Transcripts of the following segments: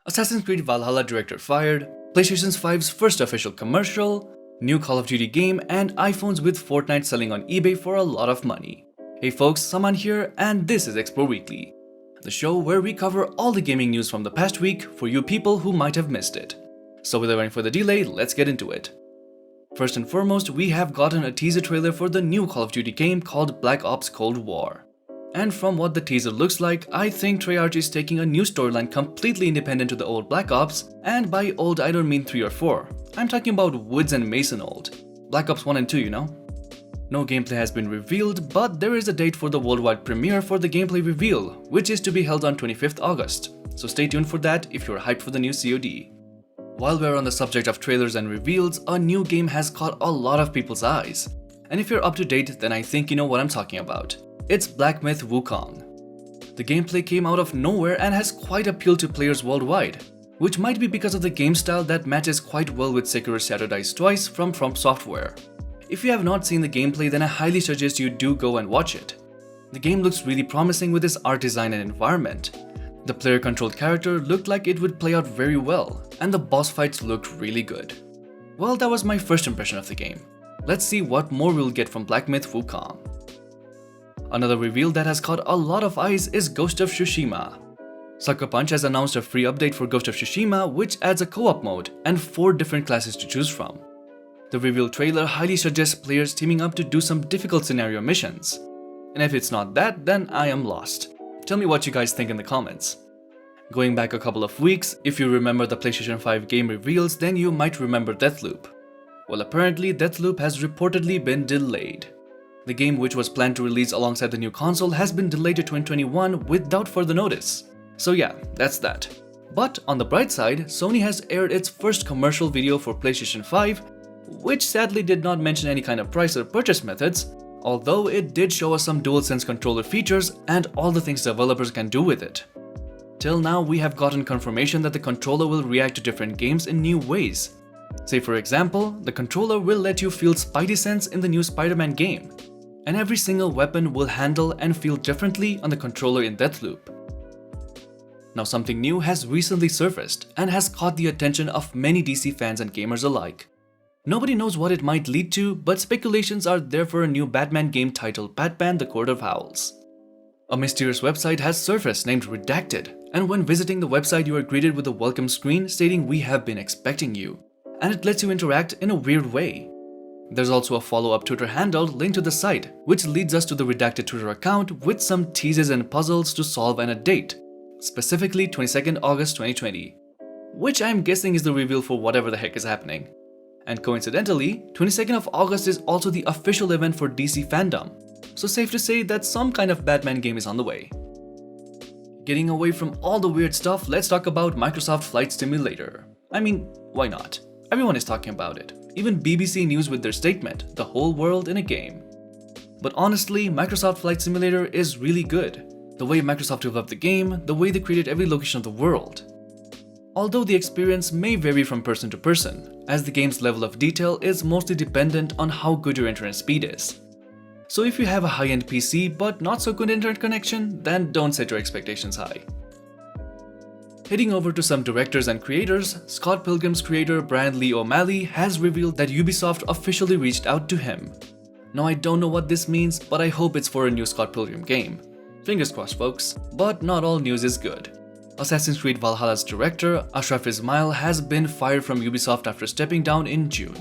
Assassin's Creed Valhalla director fired, PlayStation 5's first official commercial, new Call of Duty game, and iPhones with Fortnite selling on eBay for a lot of money. Hey folks, Saman here, and this is Explore Weekly, the show where we cover all the gaming news from the past week for you people who might have missed it. So without any further delay, let's get into it. First and foremost, we have gotten a teaser trailer for the new Call of Duty game called Black Ops Cold War. And from what the teaser looks like, I think Treyarch is taking a new storyline completely independent to the old Black Ops, and by old I don't mean 3 or 4. I'm talking about Woods and Mason old. Black Ops 1 and 2, you know? No gameplay has been revealed, but there is a date for the worldwide premiere for the gameplay reveal, which is to be held on 25th August, so stay tuned for that if you're hyped for the new COD. While we're on the subject of trailers and reveals, a new game has caught a lot of people's eyes. And if you're up to date, then I think you know what I'm talking about. It's Black Myth: Wukong. The gameplay came out of nowhere and has quite appealed to players worldwide, which might be because of the game style that matches quite well with Sekiro Shadow Dies Twice from Software. If you have not seen the gameplay, then I highly suggest you do go and watch it. The game looks really promising with its art design and environment. The player-controlled character looked like it would play out very well, and the boss fights looked really good. Well, that was my first impression of the game. Let's see what more we'll get from Black Myth: Wukong. Another reveal that has caught a lot of eyes is Ghost of Tsushima. Sucker Punch has announced a free update for Ghost of Tsushima which adds a co-op mode and 4 different classes to choose from. The reveal trailer highly suggests players teaming up to do some difficult scenario missions. And if it's not that, then I am lost. Tell me what you guys think in the comments. Going back a couple of weeks, if you remember the PlayStation 5 game reveals, then you might remember Deathloop. Well, apparently Deathloop has reportedly been delayed. The game, which was planned to release alongside the new console, has been delayed to 2021 without further notice. So yeah, that's that. But on the bright side, Sony has aired its first commercial video for PlayStation 5, which sadly did not mention any kind of price or purchase methods, although it did show us some DualSense controller features and all the things developers can do with it. Till now, we have gotten confirmation that the controller will react to different games in new ways. Say for example, the controller will let you feel Spidey sense in the new Spider-Man game, and every single weapon will handle and feel differently on the controller in Deathloop. Now something new has recently surfaced and has caught the attention of many DC fans and gamers alike. Nobody knows what it might lead to, but speculations are there for a new Batman game titled Batman: The Court of Owls. A mysterious website has surfaced named Redacted, and when visiting the website you are greeted with a welcome screen stating "We have been expecting you," and it lets you interact in a weird way. There's also a follow-up Twitter handle linked to the site, which leads us to the Redacted Twitter account with some teases and puzzles to solve and a date, specifically 22nd August 2020, which I'm guessing is the reveal for whatever the heck is happening. And coincidentally, 22nd of August is also the official event for DC fandom, so safe to say that some kind of Batman game is on the way. Getting away from all the weird stuff, let's talk about Microsoft Flight Simulator. I mean, why not? Everyone is talking about it. Even BBC News with their statement, "The whole world in a game." But honestly, Microsoft Flight Simulator is really good. The way Microsoft developed the game, the way they created every location of the world. Although the experience may vary from person to person, as the game's level of detail is mostly dependent on how good your internet speed is. So if you have a high-end PC but not so good internet connection, then don't set your expectations high. Heading over to some directors and creators, Scott Pilgrim's creator Brian Lee O'Malley has revealed that Ubisoft officially reached out to him. Now I don't know what this means, but I hope it's for a new Scott Pilgrim game. Fingers crossed folks, but not all news is good. Assassin's Creed Valhalla's director, Ashraf Ismail, has been fired from Ubisoft after stepping down in June.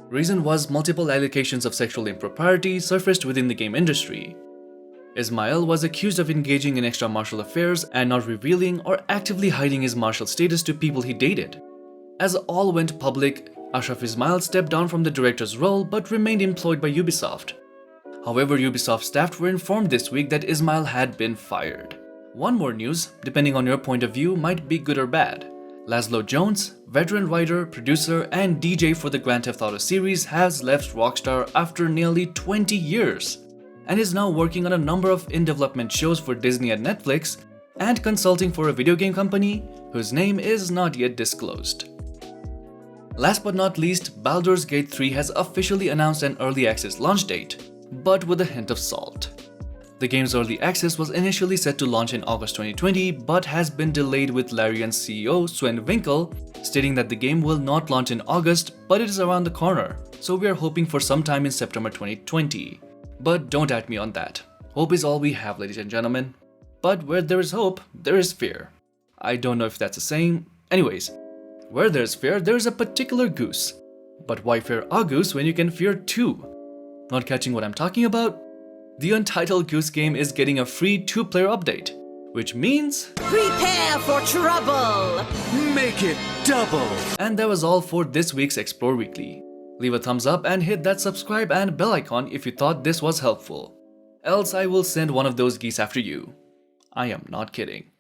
Reason was multiple allegations of sexual impropriety surfaced within the game industry. Ismail was accused of engaging in extramarital affairs and not revealing or actively hiding his marital status to people he dated. As all went public, Ashraf Ismail stepped down from the director's role but remained employed by Ubisoft. However, Ubisoft staff were informed this week that Ismail had been fired. One more news, depending on your point of view, might be good or bad. Laszlo Jones, veteran writer, producer, and DJ for the Grand Theft Auto series, has left Rockstar after nearly 20 years. And is now working on a number of in-development shows for Disney and Netflix, and consulting for a video game company whose name is not yet disclosed. Last but not least, Baldur's Gate 3 has officially announced an early access launch date, but with a hint of salt. The game's early access was initially set to launch in August 2020 but has been delayed, with Larian's CEO Sven Winkel stating that the game will not launch in August but it is around the corner, so we are hoping for sometime in September 2020. But don't at me on that. Hope is all we have, ladies and gentlemen. But where there is hope, there is fear. I don't know if that's a saying. Anyways, where there's fear, there's a particular goose. But why fear a goose when you can fear two? Not catching what I'm talking about? The Untitled Goose Game is getting a free 2-player update, which means prepare for trouble! Make it double! And that was all for this week's Explore Weekly. Leave a thumbs up and hit that subscribe and bell icon if you thought this was helpful. Else I will send one of those geese after you. I am not kidding.